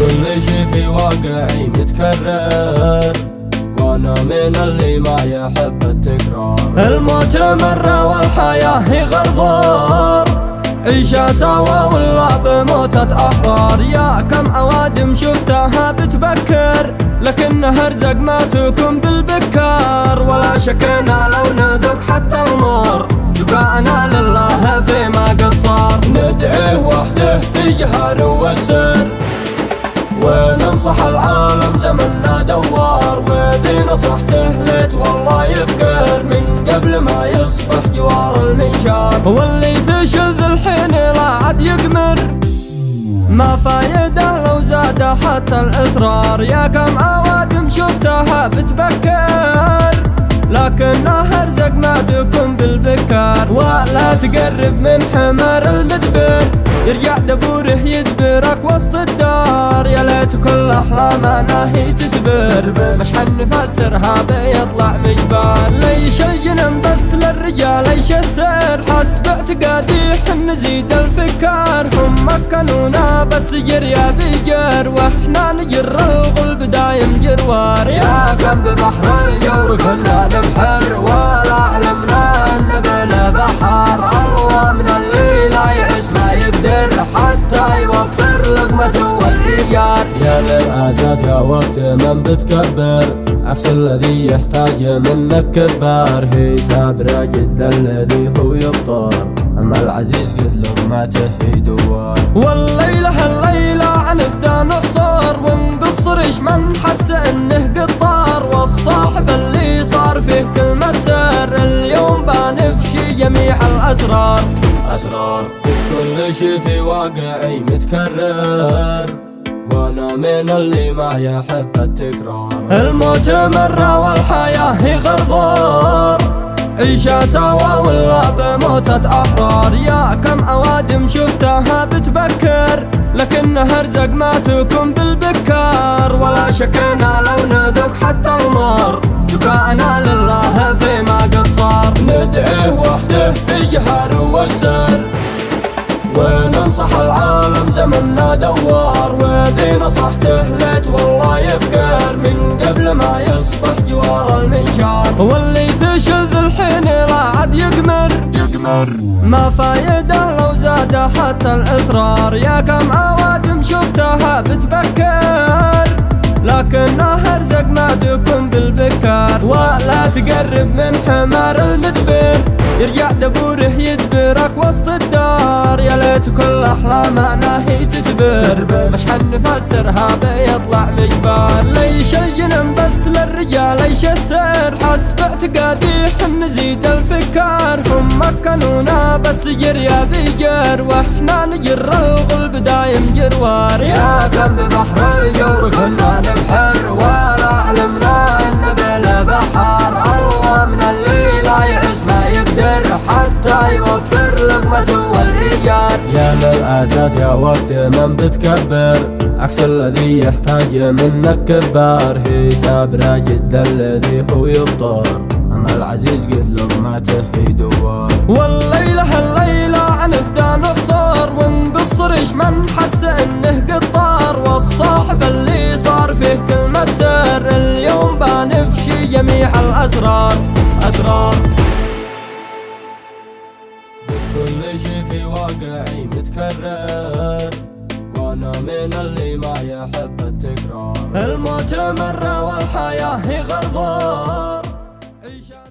كل شي في واقعي متكرر، وانا من اللي ما يحب التكرار. الموت مرة والحياة هي غرضار، عيشة سوا ولا بموتة أحرار. يا كم أوادم شفتها بتبكر، لكنها رزق ما تكون بالبكار. ولا شكنا لو نذوق حتى المر، دعاءنا لله فيما قد صار. ندعيه وحده في جهر والسر، وننصح العالم زمننا دوار. وذي نصحته ليت والله يفكر، من قبل ما يصبح جوار المنشار. واللي في شذ الحين لا عاد يقمر، ما فايده لو زاد حتى الإصرار. يا كم أوادم شفتها بتبكر، لكنها رزق ما تكون بالبكار. ولا تقرب من حمار المدبر، يرجع دبوره يدبرك وسط الدار. يا ليت كل أحلامنا هي تسبر، مش حنفسرها بيطلع مجبار. ليش الجنم بس للرجال ايش السر، حسب اعتقادي حن نزيد الفكار. هم مكنونا بس جريا بجر، واحنا نجر الغلب دايم جروار. يا كم ببحر الجور كنا نبحر، ولا علمنا ان بلا بحر. الله من اللي لا يعس ما يقدر، حتى يوفر لقمته والايجار. يا للاسف يا وقت من بتكبر، عكس الذي يحتاج منك كبار. هي سابرة جدا الذي هو يبطر، اما العزيز قد لقمته هي دوار. والليلة الليلة نبدا نقصر ونقصر، ايش ما نحس انه قطار. والصاحب اللي صار فيه كلمة سر، اليوم بنفشي جميع الاسرار. اسرار كل شي في واقعي متكرر، وانا من اللي ما يحب التكرار. الموت مرة والحياة هي غرضار، عيشة سوا ولا بموتة أحرار. يا كم أوادم شفتها بتبكر، لكنها رزق ما تكون بالبكار. ولا شكنا لو نذوق حتى المر، دعاءنا لله فيما قد صار. ندعيه وحده في جهر والسر، وننصح العالم زمننا دوار. وذي نصحته ليت والله يفكر، من قبل ما يصبح جوار المنشار. واللي في شذ الحين لا عاد يقمر، ما فايده لو زاد حتى الإصرار. يا كم أوادم شفتها بتبكر، لكنها رزق ما تكون بالبكار. ولا تقرب من حمار المدبر، يرجع دبوره يدبرك وسط الدار. يا ليت كل أحلامنا هي تسبر، مش حنفسرها بيطلع مجبار. ليش الجنم بس للرجال ايش السر، حسب اعتقادي حن نزيد الفكار. هم مكنونا بس جريا بجر، واحنا نجر الغلب دايم جروار. يا كم ببحر الجور كنا نبحر، ولا علمنا ان بلا بحر. الله من اللي لا يعس ما يقدر، حتى يوفر لقمته والايجار. يا للاسف يا وقت من بتكبر، عكس الذي يحتاج منك كبار. هي سابرة جدا الذي هو يبطر، اما العزيز قد لقمته هي دوار. والليلة الليلة نبدا نقصر ونقصر، ايش ما نحس انه قطار. والصاحب اللي صار فيه كلمة سر، اليوم بنفشي جميع الاسرار. اسرار كل شي في واقعي متكرر، وانا من اللي ما يحب التكرار. الموت مرة والحياة هي غرضار، عيشة